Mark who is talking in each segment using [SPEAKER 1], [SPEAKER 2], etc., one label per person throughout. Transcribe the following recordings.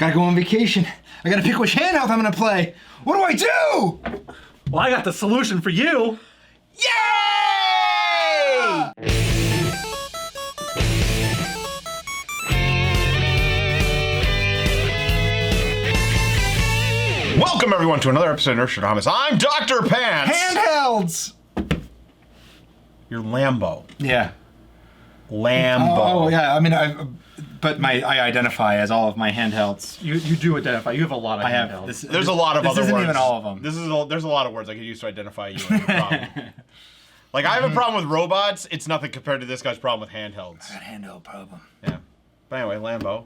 [SPEAKER 1] Gotta go on vacation. I gotta pick which handheld I'm gonna play. What do I do?
[SPEAKER 2] Well, I got the solution for you.
[SPEAKER 1] Yay!
[SPEAKER 3] Welcome everyone to another episode of Nerdstrodamus. I'm Dr. Pants.
[SPEAKER 1] Handhelds!
[SPEAKER 3] You're Lambo.
[SPEAKER 1] Yeah.
[SPEAKER 3] Lambo.
[SPEAKER 1] Oh yeah, I mean, I identify as all of my handhelds.
[SPEAKER 2] You do identify. You have a lot of handhelds.
[SPEAKER 3] There's a lot of other words.
[SPEAKER 1] This isn't even all of them.
[SPEAKER 3] There's a lot of words I could use to identify you. Like, I have a problem with robots. It's nothing compared to this guy's problem with handhelds.
[SPEAKER 1] I got a handheld problem.
[SPEAKER 3] Yeah. But anyway, Lambo.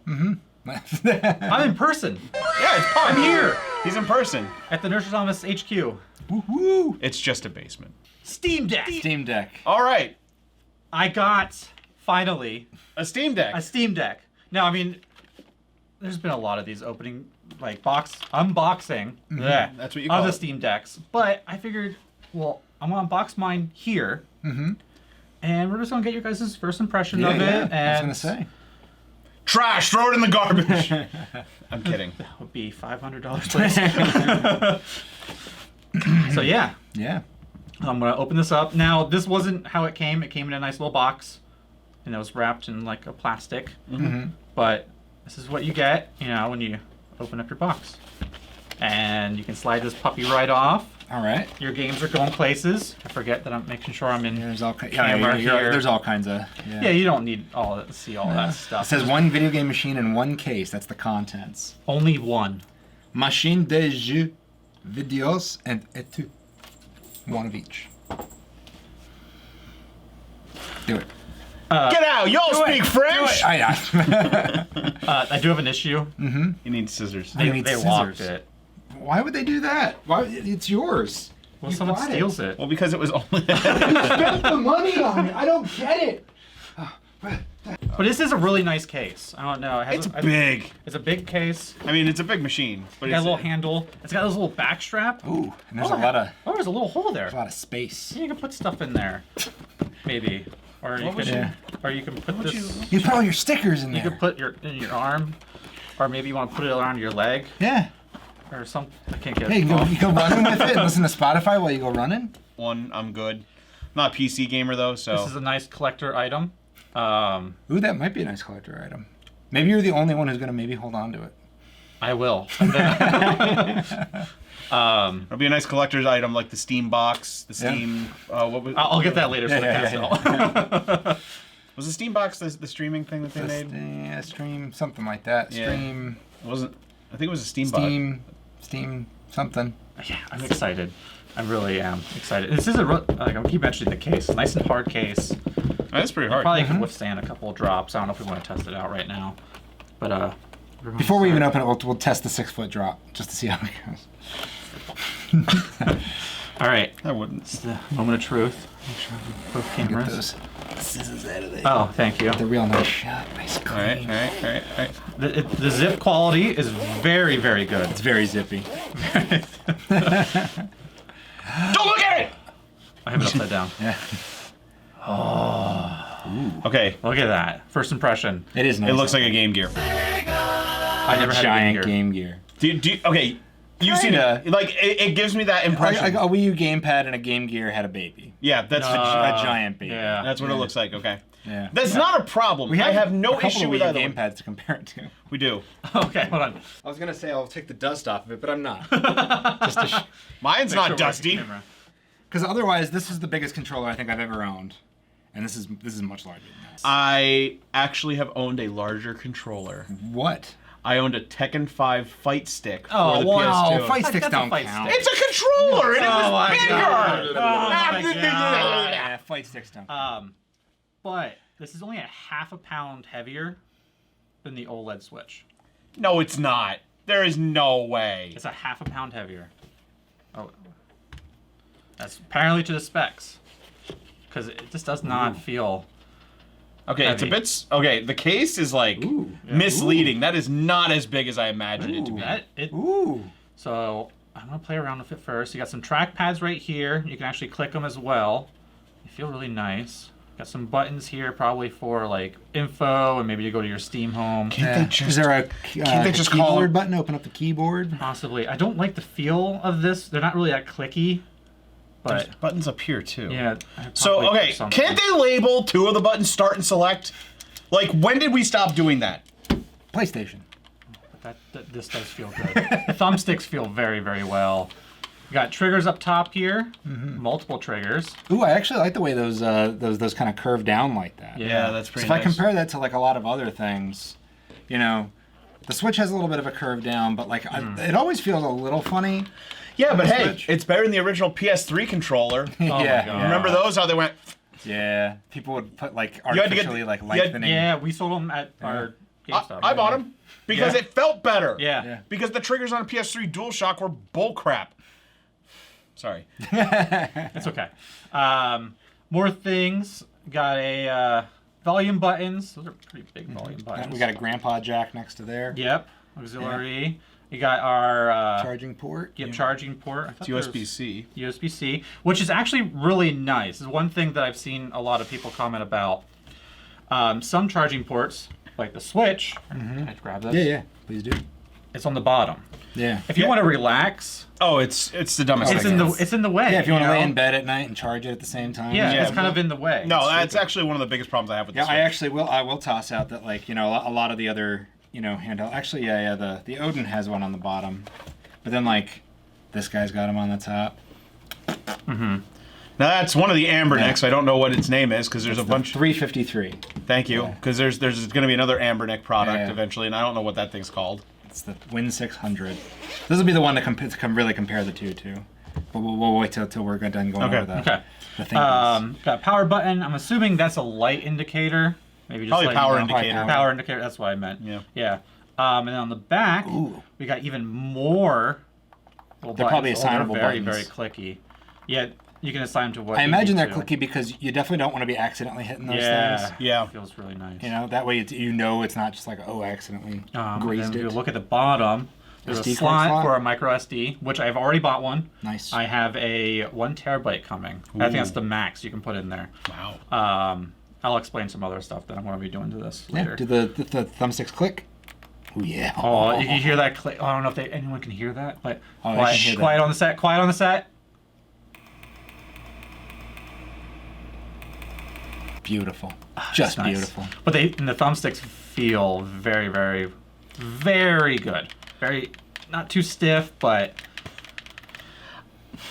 [SPEAKER 2] I'm in person.
[SPEAKER 3] Yeah, it's Punk.
[SPEAKER 2] I'm here
[SPEAKER 3] He's in person.
[SPEAKER 2] at the Nerdstrodamus HQ.
[SPEAKER 1] Woohoo!
[SPEAKER 3] It's just a basement.
[SPEAKER 2] Steam Deck.
[SPEAKER 1] Steam Deck.
[SPEAKER 3] All right.
[SPEAKER 2] I got, finally,
[SPEAKER 3] A Steam Deck.
[SPEAKER 2] a Steam Deck. Now, I mean, there's been a lot of these opening, like, unboxing
[SPEAKER 3] That's what you call
[SPEAKER 2] of the
[SPEAKER 3] it.
[SPEAKER 2] Steam Decks. But I figured, well, I'm gonna unbox mine here. And we're just gonna get your guys' first impression of it.
[SPEAKER 1] Yeah,
[SPEAKER 2] And
[SPEAKER 1] I was gonna say.
[SPEAKER 3] Trash. Throw it in the garbage. I'm kidding.
[SPEAKER 2] that would be $500 please. So yeah.
[SPEAKER 1] Yeah.
[SPEAKER 2] I'm gonna open this up. Now, this wasn't how it came. It came in a nice little box, and it was wrapped in like a plastic. But this is what you get, you know, when you open up your box. And you can slide this puppy right off.
[SPEAKER 1] All right.
[SPEAKER 2] Your games are going places. I forget that I'm making sure I'm in
[SPEAKER 1] There's all
[SPEAKER 2] camera here.
[SPEAKER 1] There's all kinds of.
[SPEAKER 2] Yeah, you don't need all that, see all that
[SPEAKER 1] It
[SPEAKER 2] stuff.
[SPEAKER 1] says one video game machine in one case. That's the contents.
[SPEAKER 2] Only one.
[SPEAKER 1] Machine de jeux, videos, and etudes. One of each. Do it.
[SPEAKER 3] Get out. Y'all speak French.
[SPEAKER 1] I know.
[SPEAKER 2] I do have an issue.
[SPEAKER 3] You need scissors.
[SPEAKER 1] I need
[SPEAKER 2] They
[SPEAKER 1] scissors.
[SPEAKER 2] locked it.
[SPEAKER 1] Why would they do that? Why? It's yours.
[SPEAKER 2] Well,
[SPEAKER 1] You
[SPEAKER 2] someone
[SPEAKER 1] bought
[SPEAKER 2] steals it.
[SPEAKER 3] Well, because it was only...
[SPEAKER 1] Spent the money on it. I don't get it.
[SPEAKER 2] But this is a really nice case. I don't know. It has
[SPEAKER 3] It's big.
[SPEAKER 2] It's a big case.
[SPEAKER 3] I mean, it's a big machine, but
[SPEAKER 2] It's got a
[SPEAKER 3] it's
[SPEAKER 2] little handle. It's got this little back strap.
[SPEAKER 1] Ooh, and there's
[SPEAKER 2] Oh,
[SPEAKER 1] a lot of
[SPEAKER 2] there's a little hole there.
[SPEAKER 1] space.
[SPEAKER 2] You can put stuff in there, maybe, or you
[SPEAKER 3] would
[SPEAKER 2] can, or you can put this.
[SPEAKER 1] You put all your stickers in
[SPEAKER 2] You
[SPEAKER 1] there.
[SPEAKER 2] could put in your arm, or maybe you want to put it around your leg,
[SPEAKER 1] Yeah.
[SPEAKER 2] or some. I can't get
[SPEAKER 1] Hey,
[SPEAKER 2] it.
[SPEAKER 1] you go running with it and listen to Spotify while you go running.
[SPEAKER 3] One, I'm good. Not a PC gamer, though, so...
[SPEAKER 2] This is a nice collector item.
[SPEAKER 1] Ooh, that might be a nice collector item. Maybe you're the only one who's gonna maybe hold on to it.
[SPEAKER 2] I will.
[SPEAKER 3] It'll be a nice collector's item, like the Steam box, the Steam... what was,
[SPEAKER 2] I'll get that later. So
[SPEAKER 1] Yeah.
[SPEAKER 3] Was the Steam box the streaming thing that they made?
[SPEAKER 1] Yeah, stream, something like that.
[SPEAKER 3] Yeah.
[SPEAKER 1] Stream,
[SPEAKER 3] It wasn't... I think it was a Steam box.
[SPEAKER 1] Steam, something.
[SPEAKER 2] Yeah, I'm excited. I really am excited. This is like I keep mentioning the case, nice and hard case.
[SPEAKER 3] Oh, that's pretty hard.
[SPEAKER 2] Probably can withstand a couple of drops. I don't know if we want to test it out right now, but
[SPEAKER 1] Before we even open it, we'll test the 6-foot drop just to see how it goes.
[SPEAKER 2] All right.
[SPEAKER 3] I wouldn't.
[SPEAKER 2] It's the moment of truth. Make sure I have both
[SPEAKER 1] Get
[SPEAKER 2] cameras.
[SPEAKER 1] those scissors out of there.
[SPEAKER 2] Oh, thank you.
[SPEAKER 1] The real nice shot, nice
[SPEAKER 3] All right,
[SPEAKER 1] clean.
[SPEAKER 3] all right, all right, all right.
[SPEAKER 2] The zip quality is very, very good.
[SPEAKER 1] It's very zippy.
[SPEAKER 3] Don't look at it!
[SPEAKER 2] I have it upside down.
[SPEAKER 1] Yeah.
[SPEAKER 3] Okay,
[SPEAKER 2] Look at that. First impression.
[SPEAKER 1] It is nice.
[SPEAKER 3] it looks like a Game Gear.
[SPEAKER 2] I never had
[SPEAKER 1] giant
[SPEAKER 2] a Game Gear.
[SPEAKER 1] Game Gear.
[SPEAKER 3] Okay, you've seen
[SPEAKER 1] Kinda.
[SPEAKER 3] it. Like, it gives me that impression.
[SPEAKER 1] Like a Wii U gamepad and a Game Gear had a baby.
[SPEAKER 3] Yeah, that's
[SPEAKER 1] A giant baby.
[SPEAKER 2] Yeah.
[SPEAKER 3] that's what it looks like, okay.
[SPEAKER 1] Yeah.
[SPEAKER 3] That's not a problem. I have no
[SPEAKER 1] a couple
[SPEAKER 3] issue
[SPEAKER 1] of
[SPEAKER 3] with
[SPEAKER 1] Wii U
[SPEAKER 3] either one.
[SPEAKER 1] gamepads to compare it to.
[SPEAKER 3] We do.
[SPEAKER 2] Okay, hold on.
[SPEAKER 1] I was gonna say I'll take the dust off of it, but I'm not. Just to
[SPEAKER 3] Mine's not dusty.
[SPEAKER 1] Because otherwise, this is the biggest controller I think I've ever owned, and this is much larger than this.
[SPEAKER 3] I actually have owned a larger controller.
[SPEAKER 1] What?
[SPEAKER 3] I owned a Tekken 5 fight stick for
[SPEAKER 2] Oh,
[SPEAKER 3] the
[SPEAKER 2] wow.
[SPEAKER 3] PS2.
[SPEAKER 1] Fight sticks
[SPEAKER 2] That's a
[SPEAKER 1] don't
[SPEAKER 2] fight
[SPEAKER 1] count.
[SPEAKER 2] stick.
[SPEAKER 3] It's a controller, and it
[SPEAKER 2] Oh
[SPEAKER 3] was
[SPEAKER 2] my
[SPEAKER 3] bigger.
[SPEAKER 2] God. Oh my God.
[SPEAKER 1] Yeah, fight sticks don't count.
[SPEAKER 2] But this is only a half a pound heavier than the OLED Switch.
[SPEAKER 3] No, it's not. There is no way.
[SPEAKER 2] It's a half a pound heavier. Oh, that's apparently to the specs, because it just does not feel.
[SPEAKER 3] Okay, it's a
[SPEAKER 2] heavy.
[SPEAKER 3] bit. Okay, the case is like misleading. That is not as big as I imagined it to be.
[SPEAKER 1] Ooh.
[SPEAKER 2] So I'm gonna play around with it first. You got some track pads right here. You can actually click them as well. They feel really nice. Got some buttons here, probably for like info, and maybe you go to your Steam home.
[SPEAKER 1] Is there a
[SPEAKER 3] they just call
[SPEAKER 1] keyboard
[SPEAKER 3] it-
[SPEAKER 1] button? Open up the keyboard.
[SPEAKER 2] Possibly. I don't like the feel of this. They're not really that clicky.
[SPEAKER 3] There's
[SPEAKER 2] But
[SPEAKER 3] buttons up here too.
[SPEAKER 2] yeah.
[SPEAKER 3] So
[SPEAKER 2] probably
[SPEAKER 3] okay,
[SPEAKER 2] something.
[SPEAKER 3] can't they label 2 of the buttons start and select? Like when did we stop doing that?
[SPEAKER 1] PlayStation.
[SPEAKER 2] This does feel good. The thumbsticks feel very, very well. You got triggers up top here, multiple triggers.
[SPEAKER 1] Ooh, I actually like the way those kind of curve down like that.
[SPEAKER 2] Yeah.
[SPEAKER 3] that's
[SPEAKER 1] So
[SPEAKER 3] pretty
[SPEAKER 1] if I
[SPEAKER 3] nice.
[SPEAKER 1] compare that to like a lot of other things, you know, the Switch has a little bit of a curve down, but like it always feels a little funny.
[SPEAKER 3] Yeah, but hey,
[SPEAKER 1] Switch.
[SPEAKER 3] it's better than the original PS3 controller.
[SPEAKER 2] Oh my
[SPEAKER 1] Yeah.
[SPEAKER 2] God.
[SPEAKER 3] Remember those? How they went?
[SPEAKER 1] Yeah, people would put like
[SPEAKER 3] had to get
[SPEAKER 1] artificially
[SPEAKER 3] the-
[SPEAKER 1] like
[SPEAKER 3] you had-
[SPEAKER 1] lengthening.
[SPEAKER 2] Yeah, we sold them at our GameStop.
[SPEAKER 3] I bought them because
[SPEAKER 2] Yeah.
[SPEAKER 3] it felt better.
[SPEAKER 2] Yeah.
[SPEAKER 1] Yeah.
[SPEAKER 3] Because the triggers on a PS3 DualShock were bullcrap. Sorry.
[SPEAKER 2] It's okay. More things. Got a volume buttons. Those are pretty big volume buttons.
[SPEAKER 1] We got a grandpa jack next to there.
[SPEAKER 2] Yep. Auxiliary. You got our
[SPEAKER 1] Charging port.
[SPEAKER 2] charging port. I thought there was
[SPEAKER 3] USB-C.
[SPEAKER 2] USB-C, which is actually really nice. Is one thing that I've seen a lot of people comment about. Some charging ports, like the Switch, can I grab this?
[SPEAKER 1] Yeah, please do.
[SPEAKER 2] It's on the bottom.
[SPEAKER 1] Yeah.
[SPEAKER 2] If you want to relax,
[SPEAKER 3] Oh, it's the dumbest
[SPEAKER 2] it's
[SPEAKER 3] thing.
[SPEAKER 2] in the way.
[SPEAKER 1] Yeah, if you want to
[SPEAKER 2] know?
[SPEAKER 1] lay in bed at night and charge it at the same time.
[SPEAKER 2] Yeah,
[SPEAKER 3] Yeah,
[SPEAKER 2] it's kind of in the way.
[SPEAKER 3] No, that's actually one of the biggest problems I have with
[SPEAKER 1] Yeah,
[SPEAKER 3] this.
[SPEAKER 1] I actually will. I will toss out that like a lot of the other handheld. Actually, yeah. The Odin has one on the bottom, but then like this guy's got him on the top.
[SPEAKER 3] Now that's one of the Amber Necks. I don't know what its name is because there's a bunch.
[SPEAKER 1] 353.
[SPEAKER 3] Thank you, because there's going to be another Amber Neck product
[SPEAKER 1] Yeah.
[SPEAKER 3] eventually, and I don't know what that thing's called.
[SPEAKER 1] It's the Win600. This will be the one to really compare the two to. But we'll wait till we're done going
[SPEAKER 3] Okay.
[SPEAKER 1] over the
[SPEAKER 2] Okay.
[SPEAKER 1] the things.
[SPEAKER 2] Got a power button. I'm assuming that's a light indicator. Maybe just
[SPEAKER 3] Probably
[SPEAKER 2] letting
[SPEAKER 3] power
[SPEAKER 2] you know.
[SPEAKER 3] indicator.
[SPEAKER 2] Power indicator. That's what I meant.
[SPEAKER 3] Yeah.
[SPEAKER 2] Yeah. And then on the back,
[SPEAKER 1] Ooh.
[SPEAKER 2] we got even more. Little
[SPEAKER 1] They're probably
[SPEAKER 2] buttons.
[SPEAKER 1] assignable
[SPEAKER 2] They're very,
[SPEAKER 1] buttons.
[SPEAKER 2] very clicky. Yeah, you can assign to what.
[SPEAKER 1] I
[SPEAKER 2] you
[SPEAKER 1] imagine
[SPEAKER 2] need
[SPEAKER 1] they're
[SPEAKER 2] to.
[SPEAKER 1] clicky because you definitely don't want to be accidentally hitting those
[SPEAKER 2] Yeah.
[SPEAKER 1] things.
[SPEAKER 3] Yeah.
[SPEAKER 2] Feels really nice.
[SPEAKER 1] That way it's not just like I accidentally
[SPEAKER 2] And
[SPEAKER 1] grazed
[SPEAKER 2] then if you
[SPEAKER 1] it.
[SPEAKER 2] look at the bottom, there's
[SPEAKER 1] SD
[SPEAKER 2] a
[SPEAKER 1] card
[SPEAKER 2] slot for a micro SD, which I've already bought one.
[SPEAKER 1] Nice.
[SPEAKER 2] I have a 1 terabyte coming. I think that's the max you can put in there.
[SPEAKER 3] Wow.
[SPEAKER 2] I'll explain some other stuff that I'm going to be doing to this
[SPEAKER 1] Yeah.
[SPEAKER 2] later.
[SPEAKER 1] Do the thumbsticks click? Oh yeah.
[SPEAKER 2] Oh, you can hear that click. Oh, I don't know if anyone can hear that, but
[SPEAKER 1] Oh, I
[SPEAKER 2] quiet,
[SPEAKER 1] can hear that.
[SPEAKER 2] quiet on the set. Quiet on the set.
[SPEAKER 1] Beautiful. Just
[SPEAKER 2] Nice.
[SPEAKER 1] beautiful.
[SPEAKER 2] But the thumbsticks feel very, very, very good. Very not too stiff, but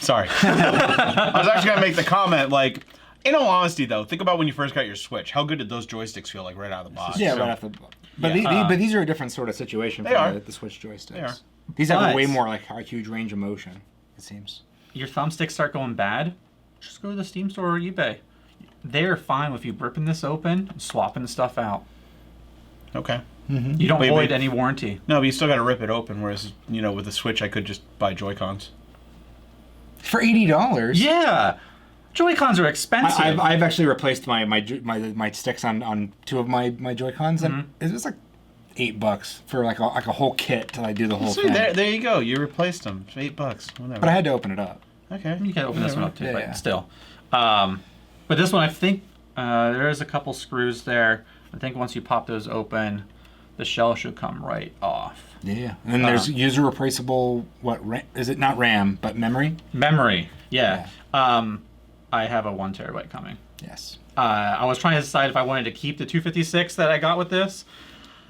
[SPEAKER 3] Sorry. I was actually going to make the comment, like, in all honesty, though, think about when you first got your Switch. How good did those joysticks feel like right out of the box?
[SPEAKER 1] Yeah,
[SPEAKER 3] So-
[SPEAKER 1] right off the. But
[SPEAKER 2] Yeah.
[SPEAKER 1] but these are a different sort of situation
[SPEAKER 3] They
[SPEAKER 1] from
[SPEAKER 3] are.
[SPEAKER 1] the Switch joysticks.
[SPEAKER 3] They are.
[SPEAKER 1] These have a
[SPEAKER 2] But-
[SPEAKER 1] way more like a huge range of motion. It seems.
[SPEAKER 2] your thumbsticks start going bad, just go to the Steam store or eBay. They're fine with you ripping this open and swapping the stuff out.
[SPEAKER 3] Okay.
[SPEAKER 2] You don't
[SPEAKER 3] Wait,
[SPEAKER 2] void
[SPEAKER 3] wait.
[SPEAKER 2] any warranty.
[SPEAKER 3] No, but you still got to rip it open, whereas, with the Switch, I could just buy Joy-Cons.
[SPEAKER 1] For $80.
[SPEAKER 2] Yeah, Joy-Cons are expensive.
[SPEAKER 1] I've actually replaced my sticks on two of my Joy-Cons, and it was like $8 for like a whole kit to like do the whole
[SPEAKER 3] See,
[SPEAKER 1] thing.
[SPEAKER 3] there you go. You replaced them. $8. Whatever.
[SPEAKER 1] But I had to open it up.
[SPEAKER 3] Okay.
[SPEAKER 2] You can open this one up too,
[SPEAKER 1] Yeah,
[SPEAKER 2] but
[SPEAKER 1] yeah.
[SPEAKER 2] still. But this one, I think there is a couple screws there. I think once you pop those open, the shell should come right off.
[SPEAKER 1] Yeah. And then there's user replaceable. Is it not RAM but memory?
[SPEAKER 2] Memory, yeah. I have a 1 terabyte coming.
[SPEAKER 1] Yes.
[SPEAKER 2] I was trying to decide if I wanted to keep the 256 that I got with this,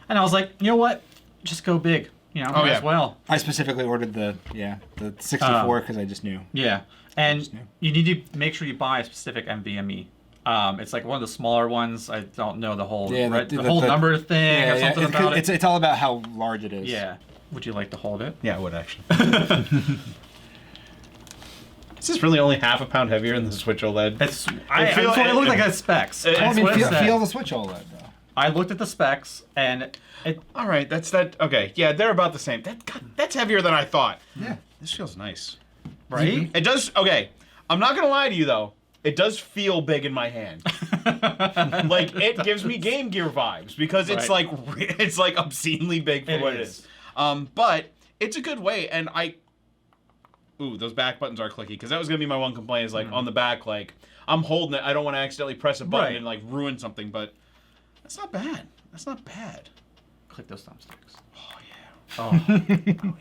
[SPEAKER 2] and I was like, you know what? Just go big. Might
[SPEAKER 3] yeah.
[SPEAKER 2] as well.
[SPEAKER 1] I specifically ordered the 64 because I just knew.
[SPEAKER 2] Yeah, and
[SPEAKER 1] Just new.
[SPEAKER 2] you need to make sure you buy a specific NVMe. It's like one of the smaller ones. I don't know the whole
[SPEAKER 1] Yeah,
[SPEAKER 2] the whole number thing or something about it.
[SPEAKER 1] It's all about how large it is.
[SPEAKER 2] Yeah. Would you like to hold it?
[SPEAKER 3] Yeah, I would actually. Is this really only half a pound heavier than the Switch OLED?
[SPEAKER 2] It's
[SPEAKER 3] feel-
[SPEAKER 2] that's what it looked like at specs.
[SPEAKER 3] It-
[SPEAKER 1] I
[SPEAKER 2] That's
[SPEAKER 1] mean,
[SPEAKER 2] what it said.
[SPEAKER 1] feel the Switch OLED though.
[SPEAKER 2] I looked at the specs and it.
[SPEAKER 3] All right, that's that. Okay, yeah, they're about the same. That's heavier than I thought.
[SPEAKER 1] Yeah.
[SPEAKER 3] This feels nice.
[SPEAKER 2] Right?
[SPEAKER 3] It does. Okay, I'm not gonna lie to you though. It does feel big in my hand. Like it gives me Game Gear vibes because it's
[SPEAKER 2] Right.
[SPEAKER 3] it's like obscenely big for
[SPEAKER 2] It
[SPEAKER 3] what
[SPEAKER 2] is.
[SPEAKER 3] it is. But it's a good way, and ooh, those back buttons are clicky, because that was gonna be my one complaint. Is like on the back, like I'm holding it, I don't want to accidentally press a button and like ruin something, but that's not bad. That's not bad.
[SPEAKER 2] Click those thumbsticks.
[SPEAKER 3] Oh yeah.
[SPEAKER 2] Oh.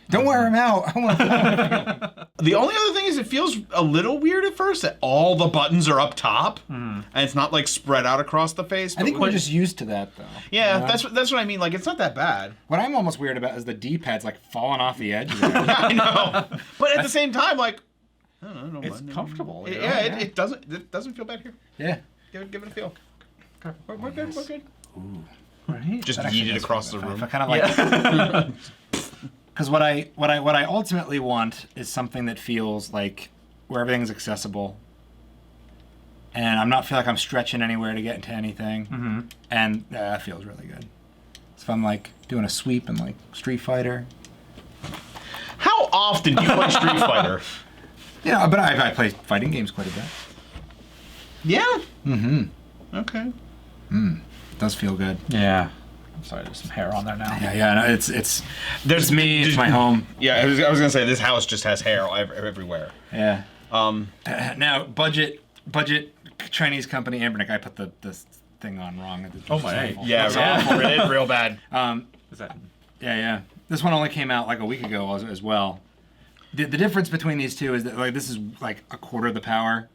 [SPEAKER 1] Don't wear them out. I want to.
[SPEAKER 3] The only other thing is it feels a little weird at first that all the buttons are up top and it's not like spread out across the face.
[SPEAKER 1] I think we're just used to that though.
[SPEAKER 3] Yeah,
[SPEAKER 1] you know?
[SPEAKER 3] that's what I mean. Like it's not that bad.
[SPEAKER 1] What I'm almost weird about is the D-pad's like falling off the edge. There.
[SPEAKER 3] I know, but at the same time, like I don't know,
[SPEAKER 2] It's comfortable. You know?
[SPEAKER 3] Yeah, it doesn't feel bad here.
[SPEAKER 1] Yeah.
[SPEAKER 3] Give it a feel. We're good. We're good.
[SPEAKER 1] Ooh.
[SPEAKER 2] Right.
[SPEAKER 3] Just
[SPEAKER 1] That actually
[SPEAKER 3] yeet it
[SPEAKER 1] does
[SPEAKER 3] across
[SPEAKER 1] feel
[SPEAKER 3] the
[SPEAKER 1] good.
[SPEAKER 3] room.
[SPEAKER 1] If I kind of like. Because what I ultimately want is something that feels like where everything's accessible, and I'm not feel like I'm stretching anywhere to get into anything, and that feels really good. So if I'm like doing a sweep in like Street Fighter,
[SPEAKER 3] How often do you play Street Fighter?
[SPEAKER 1] yeah, but I play fighting games quite a bit.
[SPEAKER 3] Yeah.
[SPEAKER 1] Mm-hmm.
[SPEAKER 3] Okay.
[SPEAKER 1] It does feel good.
[SPEAKER 2] Yeah. I'm sorry, there's some hair on there now.
[SPEAKER 1] Yeah. No, it's there's me. It's my home.
[SPEAKER 3] Yeah, I was gonna say this house just has hair everywhere.
[SPEAKER 1] Yeah.
[SPEAKER 3] Um.
[SPEAKER 1] Now budget Chinese company Ambernick. I put the thing on wrong.
[SPEAKER 2] Oh my.
[SPEAKER 3] Yeah, real bad.
[SPEAKER 2] Is that?
[SPEAKER 1] Yeah. This one only came out like a week ago as well. The difference between these two is that like this is like a quarter the power,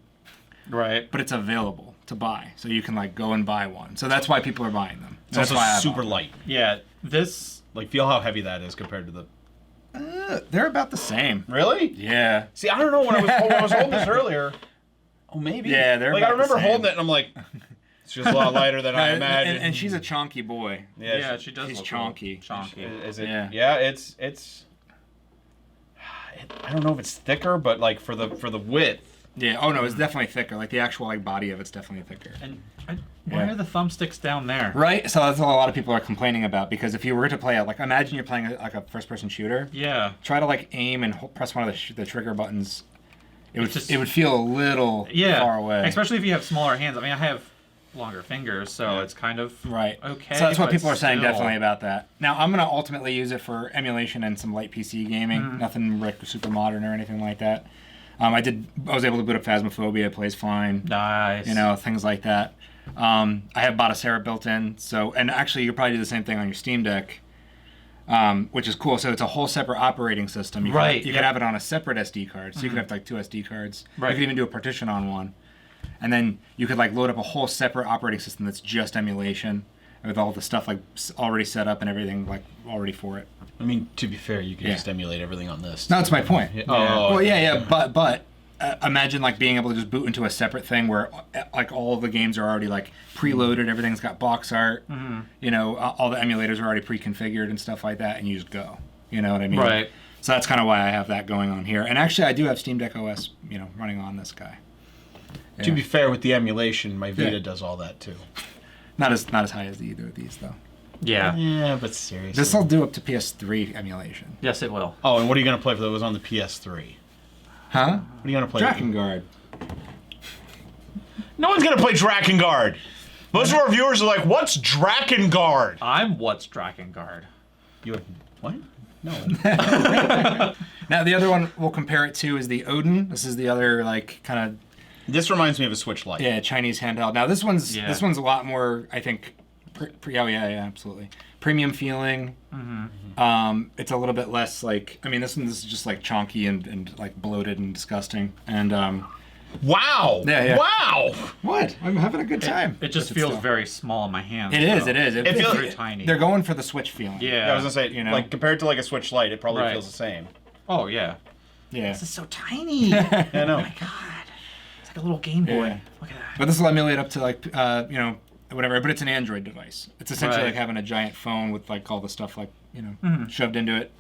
[SPEAKER 2] Right.
[SPEAKER 1] but it's available to buy, so you can like go and buy one. So that's why people are buying them.
[SPEAKER 3] It's
[SPEAKER 1] That's
[SPEAKER 3] also
[SPEAKER 1] why I
[SPEAKER 3] super
[SPEAKER 1] bought
[SPEAKER 3] light.
[SPEAKER 2] Yeah. This.
[SPEAKER 3] Like, feel how heavy that is compared to the.
[SPEAKER 1] them. They're about the same.
[SPEAKER 3] Really?
[SPEAKER 1] Yeah.
[SPEAKER 3] See, I don't know when I was holding this earlier. Oh, maybe.
[SPEAKER 1] Yeah, they're
[SPEAKER 3] like I
[SPEAKER 1] about the
[SPEAKER 3] remember
[SPEAKER 1] same.
[SPEAKER 3] holding it and I'm like, it's just a lot lighter than I imagined.
[SPEAKER 1] And she's a chonky boy.
[SPEAKER 3] yeah,
[SPEAKER 2] She does.
[SPEAKER 1] He's
[SPEAKER 2] look
[SPEAKER 1] chonky.
[SPEAKER 2] Chonky.
[SPEAKER 3] Is it?
[SPEAKER 1] Yeah.
[SPEAKER 3] Yeah, it's. I don't know if it's thicker, but like for the width.
[SPEAKER 1] Yeah. Oh no, it's definitely thicker. Like the actual like body of it's definitely thicker.
[SPEAKER 2] And why are the thumbsticks down there?
[SPEAKER 1] Right. So that's what a lot of people are complaining about, because if you were to play it, like imagine you're playing like a first-person shooter.
[SPEAKER 2] Yeah.
[SPEAKER 1] Try to like aim and press one of the trigger buttons. It would
[SPEAKER 2] just-
[SPEAKER 1] it would feel a little far away.
[SPEAKER 2] Especially if you have smaller hands. I mean, I have longer fingers, so it's kind of
[SPEAKER 1] Right.
[SPEAKER 2] okay.
[SPEAKER 1] So that's what
[SPEAKER 2] but
[SPEAKER 1] people are saying
[SPEAKER 2] still.
[SPEAKER 1] definitely about that. Now I'm gonna ultimately use it for emulation and some light PC gaming. Nothing like super modern or anything like that. I was able to boot up Phasmophobia. It plays fine.
[SPEAKER 2] Nice.
[SPEAKER 1] You know, things like that. I have Batocera built in. So, and actually, you could probably do the same thing on your Steam Deck, which is cool. So it's a whole separate operating system. You
[SPEAKER 2] Right,
[SPEAKER 1] Could, you
[SPEAKER 2] yep.
[SPEAKER 1] could have it on a separate SD card. So you could have like 2 SD cards.
[SPEAKER 2] Right.
[SPEAKER 1] You could even do a partition on one. And then you could like load up a whole separate operating system that's just emulation with all the stuff like already set up and everything like already for it.
[SPEAKER 3] I mean, to be fair, you can
[SPEAKER 1] Yeah.
[SPEAKER 3] just emulate everything on this.
[SPEAKER 1] No, that's my point.
[SPEAKER 3] Oh.
[SPEAKER 1] Well, yeah, but imagine like being able to just boot into a separate thing where like all of the games are already like preloaded, everything's got box art, you know, all the emulators are already pre-configured and stuff like that, and you just go. You know what I mean?
[SPEAKER 2] Right.
[SPEAKER 1] So that's kind of why I have that going on here. And actually, I do have Steam Deck OS, you know, running on this guy.
[SPEAKER 3] To be fair, with the emulation, my Vita
[SPEAKER 1] Yeah.
[SPEAKER 3] does all that too.
[SPEAKER 1] Not as high as either of these though.
[SPEAKER 2] Yeah.
[SPEAKER 3] Yeah, but seriously.
[SPEAKER 1] This will do up to PS3 emulation.
[SPEAKER 2] Yes, it will.
[SPEAKER 3] Oh, and what are you gonna play for those on the PS3?
[SPEAKER 1] Huh?
[SPEAKER 3] What are you gonna play?
[SPEAKER 1] Drakengard.
[SPEAKER 3] No one's gonna play Drakengard. Most of our viewers are like, "What's Drakengard?"
[SPEAKER 2] I'm what's Drakengard.
[SPEAKER 3] You what? No.
[SPEAKER 1] Now the other one we'll compare it to is the Odin. This is the other like kind of
[SPEAKER 3] This reminds me of a Switch Lite.
[SPEAKER 1] yeah Chinese handheld. Now this one's
[SPEAKER 2] Yeah.
[SPEAKER 1] a lot more, I think. Yeah, absolutely. Premium feeling. It's a little bit less like, I mean, this is just like chonky and like bloated and disgusting. And
[SPEAKER 3] Wow.
[SPEAKER 1] Yeah.
[SPEAKER 3] Wow.
[SPEAKER 1] what? I'm having a good time.
[SPEAKER 2] It just
[SPEAKER 1] But
[SPEAKER 2] feels
[SPEAKER 1] still-
[SPEAKER 2] very small in my hands.
[SPEAKER 1] It is.
[SPEAKER 2] though.
[SPEAKER 1] It is.
[SPEAKER 3] It feels-
[SPEAKER 2] very tiny.
[SPEAKER 1] They're going for the Switch feeling.
[SPEAKER 2] Yeah.
[SPEAKER 3] I was gonna say,
[SPEAKER 1] You know?
[SPEAKER 3] like compared to like a Switch Lite, it probably
[SPEAKER 2] Right.
[SPEAKER 3] feels the same.
[SPEAKER 2] Oh yeah.
[SPEAKER 1] Yeah.
[SPEAKER 2] This is so tiny.
[SPEAKER 3] I know.
[SPEAKER 2] God. It's like a little Game Boy.
[SPEAKER 1] Yeah.
[SPEAKER 2] Look at that.
[SPEAKER 1] But this will emulate up to like you know, whatever. But it's an Android device. It's essentially
[SPEAKER 2] Right.
[SPEAKER 1] like having a giant phone with like all the stuff like, you know, shoved into it.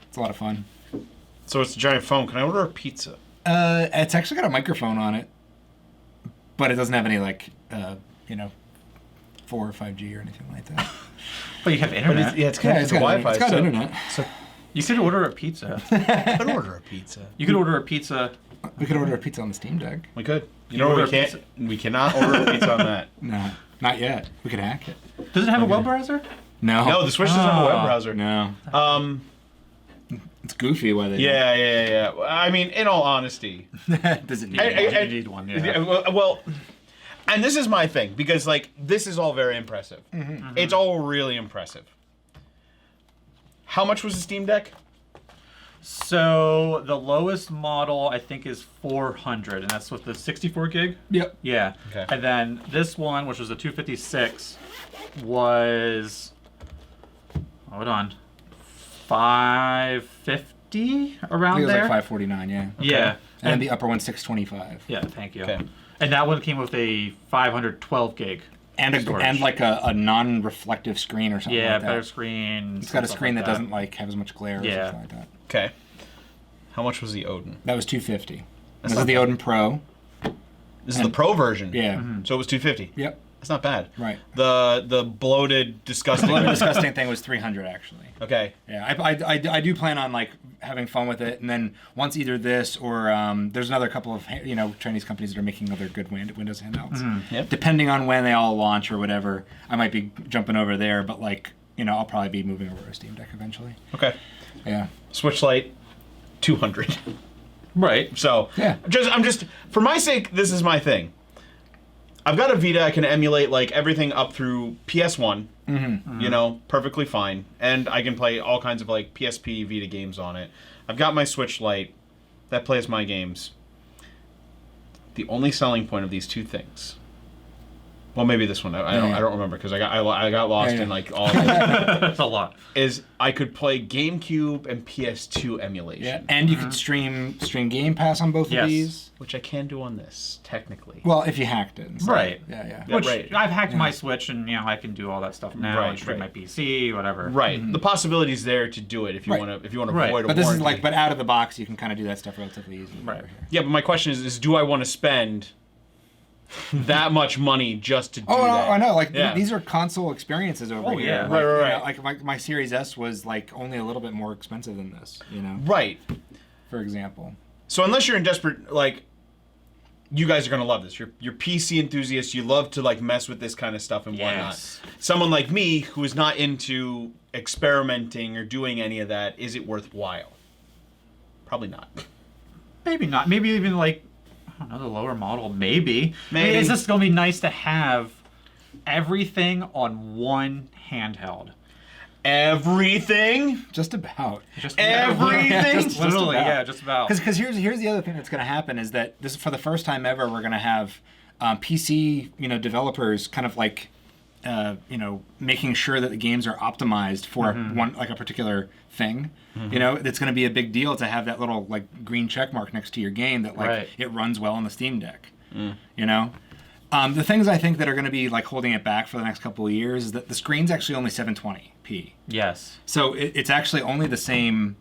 [SPEAKER 1] It's a lot of fun.
[SPEAKER 3] So it's a giant phone. Can I order a pizza?
[SPEAKER 1] It's actually got a microphone on it, but it doesn't have any like you know, 4 or 5G or anything like that.
[SPEAKER 2] But you have internet.
[SPEAKER 3] it's
[SPEAKER 1] Yeah, it's got internet.
[SPEAKER 3] So
[SPEAKER 2] You could order a pizza.
[SPEAKER 3] I could order a pizza.
[SPEAKER 2] You could order a pizza.
[SPEAKER 1] We could order a pizza on the Steam Deck.
[SPEAKER 3] We could. You
[SPEAKER 2] You
[SPEAKER 3] know what we
[SPEAKER 2] order a
[SPEAKER 3] can't? We cannot order a pizza on that.
[SPEAKER 1] No, not yet. We could hack it.
[SPEAKER 2] Does it have a web browser?
[SPEAKER 1] No.
[SPEAKER 3] No, the Switch doesn't have a web
[SPEAKER 2] Oh.
[SPEAKER 3] browser.
[SPEAKER 1] No. It's goofy why they
[SPEAKER 3] Yeah. I mean, in all honesty,
[SPEAKER 1] does it need
[SPEAKER 3] I
[SPEAKER 1] one?
[SPEAKER 2] You need one,
[SPEAKER 3] well, and this is my thing because like this is all very impressive. It's all really impressive. How much was the Steam Deck?
[SPEAKER 2] So the lowest model I think is 400, and that's with the 64 gig.
[SPEAKER 1] Yep.
[SPEAKER 2] Yeah.
[SPEAKER 3] Okay.
[SPEAKER 2] And then this one, which was a 256, was hold on, 550
[SPEAKER 1] I
[SPEAKER 2] around
[SPEAKER 1] think it was
[SPEAKER 2] there.
[SPEAKER 1] like 549, yeah.
[SPEAKER 2] Yeah.
[SPEAKER 1] And the upper one's 625.
[SPEAKER 2] Yeah. Thank you.
[SPEAKER 3] Okay.
[SPEAKER 2] And that one came with a 512 gig.
[SPEAKER 1] And
[SPEAKER 2] storage.
[SPEAKER 1] like a non-reflective screen or something
[SPEAKER 2] Yeah,
[SPEAKER 1] like that.
[SPEAKER 2] better screen.
[SPEAKER 1] It's got a
[SPEAKER 2] stuff
[SPEAKER 1] screen
[SPEAKER 2] like
[SPEAKER 1] that doesn't like have as much glare or
[SPEAKER 2] Yeah.
[SPEAKER 1] something like that.
[SPEAKER 3] Okay. How much was the Odin?
[SPEAKER 1] That was 250.
[SPEAKER 3] That's
[SPEAKER 1] This is
[SPEAKER 3] not
[SPEAKER 1] the Odin Pro.
[SPEAKER 3] This is the Pro version.
[SPEAKER 1] Yeah.
[SPEAKER 3] So it was 250.
[SPEAKER 1] Yep.
[SPEAKER 3] That's not bad.
[SPEAKER 1] Right.
[SPEAKER 3] The bloated, disgusting.
[SPEAKER 1] The disgusting thing was 300 actually.
[SPEAKER 3] Okay.
[SPEAKER 1] Yeah, I do plan on like having fun with it, and then once either this or there's another couple of Chinese companies that are making other good Windows handhelds.
[SPEAKER 3] Yep.
[SPEAKER 1] Depending on when they all launch or whatever, I might be jumping over there, but like I'll probably be moving over to a Steam Deck eventually.
[SPEAKER 3] Okay.
[SPEAKER 1] Yeah.
[SPEAKER 3] Switch Lite, 200.
[SPEAKER 2] Right.
[SPEAKER 3] So
[SPEAKER 1] Yeah.
[SPEAKER 3] I'm just for my sake. This is my thing. I've got a Vita. I can emulate like everything up through PS1. Perfectly fine, and I can play all kinds of like PSP Vita games on it. I've got my Switch Lite that plays my games. The only selling point of these two things. Well, maybe this one. I don't remember because I got lost in like all.
[SPEAKER 2] That's a lot.
[SPEAKER 3] Is I could play GameCube and PS2 emulation.
[SPEAKER 1] Yeah. And you could stream Game Pass on both
[SPEAKER 2] Yes.
[SPEAKER 1] of these.
[SPEAKER 3] Which I can do on this, technically.
[SPEAKER 1] Well, if you hacked it. and stuff.
[SPEAKER 2] Right.
[SPEAKER 1] Yeah.
[SPEAKER 3] Yeah,
[SPEAKER 2] Which
[SPEAKER 3] right.
[SPEAKER 2] I've hacked my Switch, and I can do all that stuff now.
[SPEAKER 3] Right,
[SPEAKER 2] and stream
[SPEAKER 3] right.
[SPEAKER 2] my PC, whatever.
[SPEAKER 3] Right. The possibility's there to do it if you
[SPEAKER 1] Right.
[SPEAKER 3] want to
[SPEAKER 2] Right.
[SPEAKER 3] avoid a
[SPEAKER 1] But this is
[SPEAKER 3] warranty.
[SPEAKER 1] but out of the box, you can kind of do that stuff relatively easily.
[SPEAKER 2] Right.
[SPEAKER 1] over here.
[SPEAKER 3] Yeah, but my question is do I want to spend that much money just to do
[SPEAKER 1] Oh,
[SPEAKER 3] that?
[SPEAKER 1] I know. Like
[SPEAKER 3] Yeah.
[SPEAKER 1] these are console experiences over here.
[SPEAKER 2] yeah.
[SPEAKER 1] Like,
[SPEAKER 3] Right.
[SPEAKER 1] Like my Series S was like only a little bit more expensive than this.
[SPEAKER 3] Right.
[SPEAKER 1] For example.
[SPEAKER 3] So unless you're in desperate, like, you guys are gonna love this. You're PC enthusiasts. You love to like mess with this kind of stuff and whatnot.
[SPEAKER 2] Yes.
[SPEAKER 3] Someone like me who is not into experimenting or doing any of that, is it worthwhile? Probably not.
[SPEAKER 2] Maybe not. Maybe even like, I don't know, the lower model. Maybe.
[SPEAKER 3] Maybe.
[SPEAKER 2] It's just gonna be nice to have everything on one handheld.
[SPEAKER 3] Everything?
[SPEAKER 1] Just about.
[SPEAKER 2] Just
[SPEAKER 3] Everything?
[SPEAKER 1] Yeah, just
[SPEAKER 2] literally,
[SPEAKER 1] about.
[SPEAKER 2] yeah, just about.
[SPEAKER 1] Because here's the other thing that's going to happen is that this for the first time ever we're going to have PC developers kind of like making sure that the games are optimized for one like a particular thing. It's going to be a big deal to have that little like green check mark next to your game that like
[SPEAKER 2] Right.
[SPEAKER 1] it runs well on the Steam Deck. The things I think that are going to be like holding it back for the next couple of years is that the screen's actually only 720p.
[SPEAKER 2] Yes.
[SPEAKER 1] So it's actually only the same.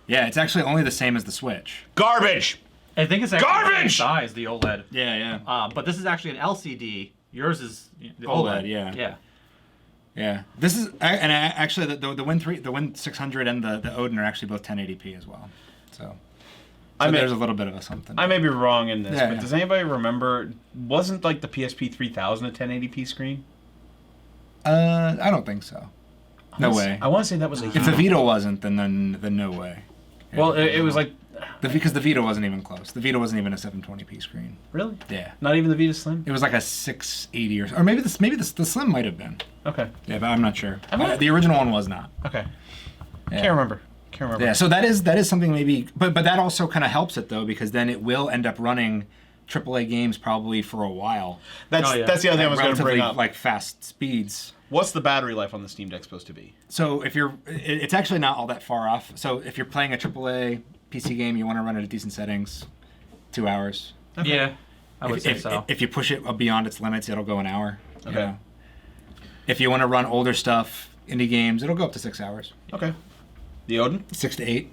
[SPEAKER 1] Yeah, it's actually only the same as the Switch.
[SPEAKER 3] Garbage!
[SPEAKER 2] I think it's actually the same
[SPEAKER 3] Garbage!
[SPEAKER 2] size, the OLED.
[SPEAKER 1] Yeah.
[SPEAKER 2] But this is actually an LCD. Yours is the
[SPEAKER 1] OLED,
[SPEAKER 2] OLED.
[SPEAKER 1] yeah.
[SPEAKER 2] Yeah.
[SPEAKER 1] Yeah. This is actually the Win600 and the Odin are actually both 1080p as well. So there's a little bit of a something.
[SPEAKER 3] I may be wrong in this,
[SPEAKER 1] Yeah,
[SPEAKER 3] but
[SPEAKER 1] yeah.
[SPEAKER 3] does anybody remember, wasn't like the PSP 3000 a 1080p screen?
[SPEAKER 1] I don't think so. No way.
[SPEAKER 3] I want to say that was a
[SPEAKER 1] If the Vita wasn't, then no way. Yeah.
[SPEAKER 3] Well, it was like,
[SPEAKER 1] because the Vita wasn't even close. The Vita wasn't even a 720p screen.
[SPEAKER 3] really?
[SPEAKER 1] Yeah.
[SPEAKER 3] Not even the Vita Slim?
[SPEAKER 1] It was like a 680 or maybe the Slim might have been.
[SPEAKER 3] Okay.
[SPEAKER 1] Yeah, but I'm not sure.
[SPEAKER 3] not-
[SPEAKER 1] The original one was not.
[SPEAKER 3] Okay.
[SPEAKER 1] Yeah.
[SPEAKER 3] Can't remember.
[SPEAKER 1] Yeah, so that is something maybe, but that also kind of helps it though, because then it will end up running AAA games probably for a while.
[SPEAKER 3] That's the other thing I was going to bring up.
[SPEAKER 1] Like fast speeds.
[SPEAKER 3] What's the battery life on the Steam Deck supposed to be?
[SPEAKER 1] So it's actually not all that far off. So if you're playing a AAA PC game, you want to run it at decent settings, 2 hours.
[SPEAKER 3] Okay.
[SPEAKER 2] Yeah. I would say so.
[SPEAKER 1] If you push it beyond its limits, it'll go an hour.
[SPEAKER 3] Okay.
[SPEAKER 1] If you want to run older stuff, indie games, it'll go up to 6 hours.
[SPEAKER 3] Okay. The Odin?
[SPEAKER 1] 6 to 8.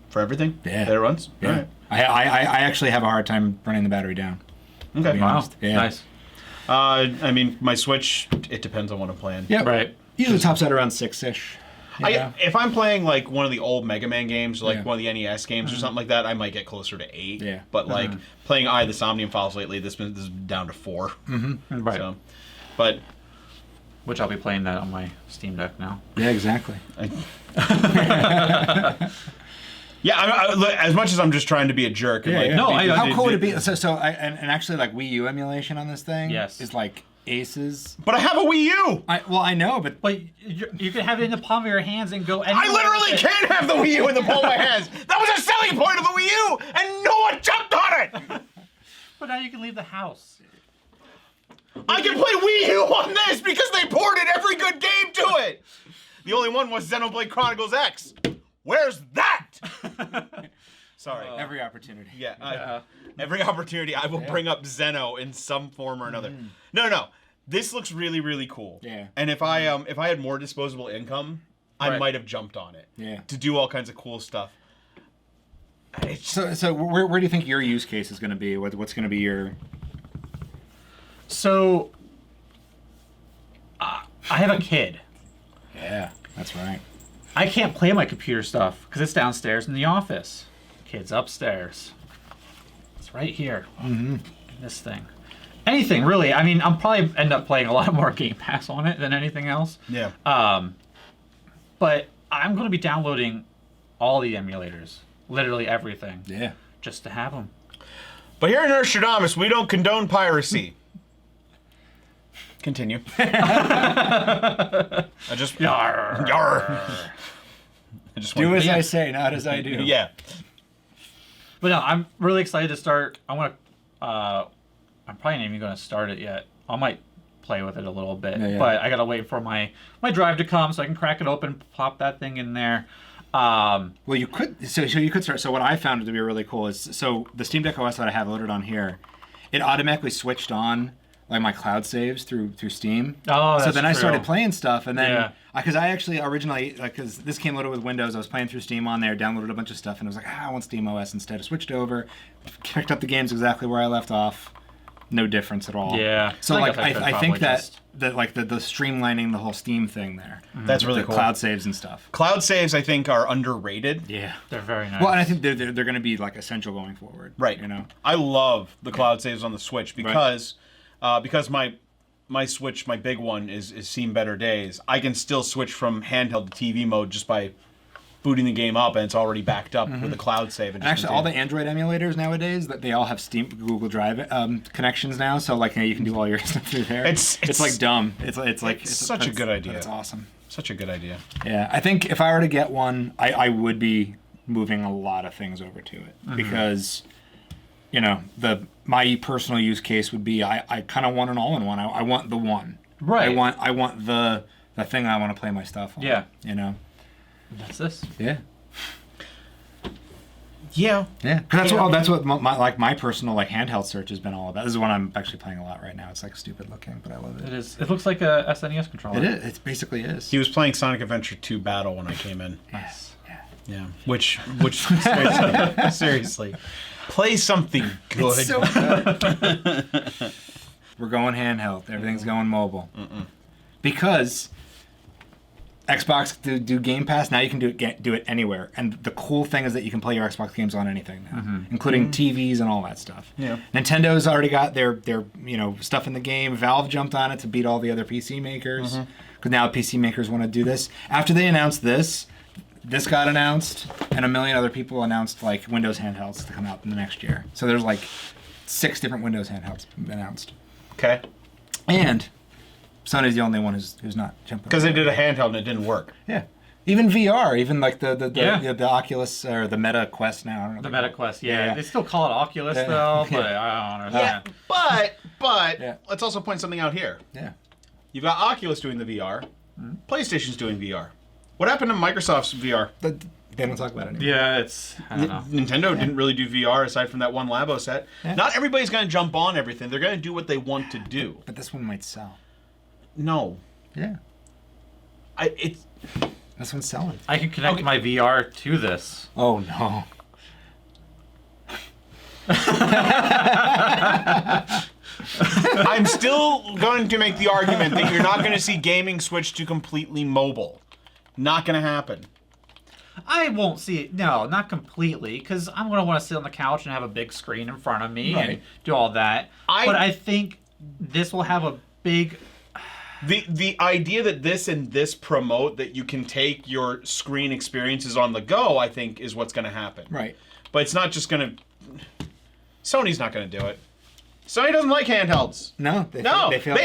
[SPEAKER 3] For everything?
[SPEAKER 1] Yeah.
[SPEAKER 3] That it runs?
[SPEAKER 1] Yeah.
[SPEAKER 3] All right.
[SPEAKER 1] I actually have a hard time running the battery down.
[SPEAKER 3] Okay.
[SPEAKER 1] be
[SPEAKER 2] Wow.
[SPEAKER 1] honest. Yeah.
[SPEAKER 2] Nice.
[SPEAKER 3] I mean, my Switch, it depends on what I'm playing.
[SPEAKER 1] Yeah.
[SPEAKER 2] Right.
[SPEAKER 1] Usually tops out around 6-ish.
[SPEAKER 3] If I'm playing like one of the old Mega Man games, like
[SPEAKER 1] Yeah.
[SPEAKER 3] one of the NES games or something like that, I might get closer to 8.
[SPEAKER 1] Yeah.
[SPEAKER 3] But like playing Eye of the Somnium Files lately, this is down to 4.
[SPEAKER 2] Right.
[SPEAKER 3] So, but
[SPEAKER 2] Which I'll be playing that on my Steam Deck now.
[SPEAKER 1] Yeah, exactly.
[SPEAKER 3] Yeah, as much as I'm just trying to be a jerk. And like,
[SPEAKER 2] No,
[SPEAKER 1] how cool would it be? And actually, like Wii U emulation on this thing is like aces.
[SPEAKER 3] But I have a Wii U.
[SPEAKER 1] I know, but
[SPEAKER 2] you can have it in the palm of your hands and go anywhere.
[SPEAKER 3] I literally can't have the Wii U in the palm of my hands. That was a selling point of the Wii U, and no one jumped on it.
[SPEAKER 2] But now you can leave the house.
[SPEAKER 3] I can play Wii U on this because they ported every good game to it. The only one was Xenoblade Chronicles X. Where's that? Sorry.
[SPEAKER 1] Every opportunity.
[SPEAKER 3] Yeah. Every opportunity, I will bring up Zeno in some form or another. No. This looks really, really cool.
[SPEAKER 1] Yeah.
[SPEAKER 3] And if I had more disposable income, I might have jumped on it.
[SPEAKER 1] Yeah.
[SPEAKER 3] To do all kinds of cool stuff.
[SPEAKER 1] So where do you think your use case is going to be? What's going to be your?
[SPEAKER 2] So, I have a kid.
[SPEAKER 1] Yeah, that's right.
[SPEAKER 2] I can't play my computer stuff because it's downstairs in the office. Kid's upstairs. It's right here. Mm-hmm. This thing. Anything, really. I mean, I'll probably end up playing a lot more Game Pass on it than anything else.
[SPEAKER 3] Yeah.
[SPEAKER 2] But I'm going to be downloading all the emulators. Literally everything.
[SPEAKER 1] Yeah.
[SPEAKER 2] Just to have them.
[SPEAKER 3] But here in Nerdstrodamus, we don't condone piracy. Continue. I just...
[SPEAKER 2] Yarr.
[SPEAKER 3] Yarr. I just
[SPEAKER 1] Do
[SPEAKER 3] want-
[SPEAKER 1] as I say, not as I do.
[SPEAKER 3] Yeah.
[SPEAKER 2] But no, I'm really excited to start. I'm probably not even going to start it yet. I might play with it a little bit, but I got to wait for my drive to come so I can crack it open, pop that thing in there.
[SPEAKER 1] Well, you could. So you could start. So what I found to be really cool is the Steam Deck OS that I have loaded on here, it automatically switched on like my cloud saves through Steam.
[SPEAKER 2] Oh, that's
[SPEAKER 1] so then I
[SPEAKER 2] true.
[SPEAKER 1] started playing stuff, and then because I actually originally because this came loaded with Windows, I was playing through Steam on there, downloaded a bunch of stuff, and I was like, I want Steam OS instead. I switched over, picked up the games exactly where I left off. No difference at all.
[SPEAKER 2] Yeah.
[SPEAKER 1] So like I think that like the streamlining the whole Steam thing there.
[SPEAKER 3] That's really cool.
[SPEAKER 1] Cloud saves and stuff.
[SPEAKER 3] Cloud saves, I think, are underrated.
[SPEAKER 2] Yeah, they're very nice.
[SPEAKER 1] Well, and I think they're going to be like essential going forward.
[SPEAKER 3] Right.
[SPEAKER 1] You know.
[SPEAKER 3] I love the cloud saves on the Switch because my Switch, my big one, is seen better days. I can still switch from handheld to TV mode just by booting the game up, and it's already backed up with a cloud save.
[SPEAKER 1] And actually, all the Android emulators nowadays, that they all have Steam, Google Drive connections now. So like, you can do all your stuff through there. It's like dumb. It's
[SPEAKER 3] such a good idea.
[SPEAKER 1] It's awesome.
[SPEAKER 3] Such a good idea.
[SPEAKER 1] Yeah, I think if I were to get one, I would be moving a lot of things over to it because, my personal use case would be I kind of want an all-in-one. I want the one.
[SPEAKER 2] Right.
[SPEAKER 1] I want the thing I want to play my stuff on.
[SPEAKER 2] Yeah.
[SPEAKER 1] That's
[SPEAKER 2] this.
[SPEAKER 1] Yeah.
[SPEAKER 3] Yeah.
[SPEAKER 1] Yeah. Because that's what my personal handheld search has been all about. This is one I'm actually playing a lot right now. It's like stupid looking, but I love it.
[SPEAKER 2] It is. It looks like a SNES controller.
[SPEAKER 1] It is. It basically is.
[SPEAKER 3] He was playing Sonic Adventure 2 Battle when I came in.
[SPEAKER 1] Yes.
[SPEAKER 3] Yeah. Which seriously, play something good.
[SPEAKER 1] It's so good. We're going handheld. Everything's going mobile. Because Xbox do Game Pass, now you can do it anywhere. And the cool thing is that you can play your Xbox games on anything now, including TVs and all that stuff.
[SPEAKER 3] Yeah.
[SPEAKER 1] Nintendo's already got their stuff in the game. Valve jumped on it to beat all the other PC makers. Because now PC makers want to do this. After they announced this got announced, and a million other people announced like Windows handhelds to come out in the next year. So there's like 6 different Windows handhelds announced.
[SPEAKER 3] Okay.
[SPEAKER 1] And Sony's the only one who's not jumping.
[SPEAKER 3] Because they did a handheld and it didn't work.
[SPEAKER 1] Yeah. Even VR, even like the Oculus or the Meta Quest now. I don't know
[SPEAKER 2] The Meta Quest, yeah. They still call it Oculus though, but I don't understand.
[SPEAKER 3] But let's also point something out here.
[SPEAKER 1] Yeah.
[SPEAKER 3] You've got Oculus doing the VR. PlayStation's doing VR. What happened to Microsoft's VR?
[SPEAKER 1] They don't talk about it anymore.
[SPEAKER 2] Yeah, I don't know.
[SPEAKER 3] Nintendo didn't really do VR aside from that one Lambo set. Yeah. Not everybody's going to jump on everything. They're going to do what they want to do.
[SPEAKER 1] But this one might sell.
[SPEAKER 3] No.
[SPEAKER 1] Yeah. This one's selling.
[SPEAKER 2] I can connect my VR to this.
[SPEAKER 1] Oh no.
[SPEAKER 3] I'm still going to make the argument that you're not going to see gaming switch to completely mobile. Not going to happen.
[SPEAKER 2] I won't see it. No, not completely, because I'm going to want to sit on the couch and have a big screen in front of me and do all that. But I think this will have a big...
[SPEAKER 3] The idea that this promote that you can take your screen experiences on the go, I think, is what's going to happen.
[SPEAKER 1] Right.
[SPEAKER 3] But it's not just going to... Sony's not going to do it. Sony doesn't like handhelds.
[SPEAKER 1] No.
[SPEAKER 3] They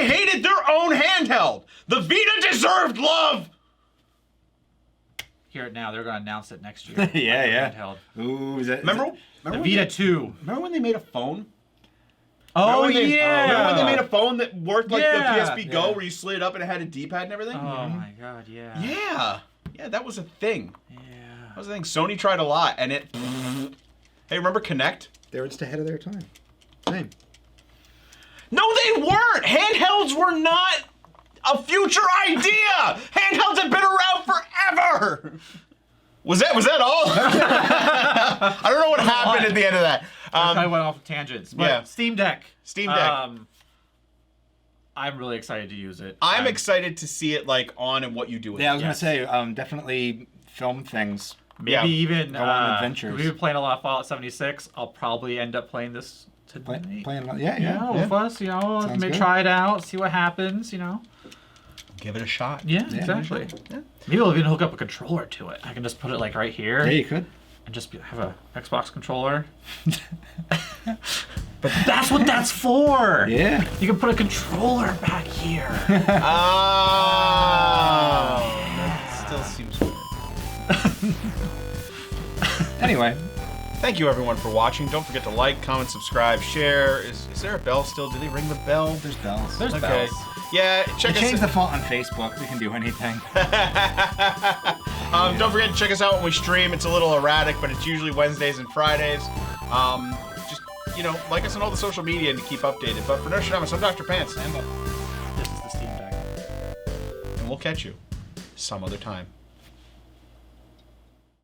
[SPEAKER 3] hated their own handheld. The Vita deserved love.
[SPEAKER 2] Hear it now. They're going to announce it next year.
[SPEAKER 1] Yeah.
[SPEAKER 2] Handheld.
[SPEAKER 1] Ooh, is that...
[SPEAKER 3] Remember
[SPEAKER 2] The Vita 2.
[SPEAKER 3] Remember when they made a phone?
[SPEAKER 2] Oh,
[SPEAKER 3] Remember
[SPEAKER 2] yeah.
[SPEAKER 3] when they made a phone that worked like
[SPEAKER 2] Yeah.
[SPEAKER 3] the PSP Go, where you slid it up and it had a D-pad and everything?
[SPEAKER 2] Oh, my God, yeah.
[SPEAKER 3] Yeah, that was a thing.
[SPEAKER 2] Yeah.
[SPEAKER 3] That was a thing. Sony tried a lot, and it... Hey, remember Kinect?
[SPEAKER 1] They were just ahead of their time. Same.
[SPEAKER 3] No, they weren't! Handhelds were not a future idea! Handhelds have been around forever! Was that all? I don't know what happened at the end of that.
[SPEAKER 2] I went off tangents. But
[SPEAKER 3] yeah.
[SPEAKER 2] Steam Deck.
[SPEAKER 3] Steam Deck.
[SPEAKER 2] I'm really excited to use it.
[SPEAKER 3] I'm excited to see it like on and what you do with it.
[SPEAKER 1] Yeah, I was gonna say, definitely film things.
[SPEAKER 2] Maybe even
[SPEAKER 1] go on adventures.
[SPEAKER 2] We've been playing a lot of Fallout 76. I'll probably end up playing this today.
[SPEAKER 1] Yeah.
[SPEAKER 2] With us, maybe try it out, see what happens,
[SPEAKER 3] Give it a shot.
[SPEAKER 2] Yeah, exactly. Yeah. Maybe we'll even hook up a controller to it. I can just put it like right here.
[SPEAKER 1] Yeah, you could.
[SPEAKER 2] And just have a Xbox controller. But that's what that's for.
[SPEAKER 1] Yeah.
[SPEAKER 2] You can put a controller back here.
[SPEAKER 3] Oh. That still seems weird.
[SPEAKER 1] Anyway.
[SPEAKER 3] Thank you everyone for watching. Don't forget to like, comment, subscribe, share. Is there a bell still? Do they ring the bell?
[SPEAKER 1] There's bells.
[SPEAKER 2] There's
[SPEAKER 3] Okay.
[SPEAKER 2] bells.
[SPEAKER 3] Yeah, check us
[SPEAKER 1] Change the font on Facebook. We can do anything.
[SPEAKER 3] Don't forget to check us out when we stream. It's a little erratic, but it's usually Wednesdays and Fridays. Just, like us on all the social media and to keep updated. But for Nerdstrodamus, I'm Dr. Pants.
[SPEAKER 2] This is the Steam Deck.
[SPEAKER 3] And we'll catch you some other time.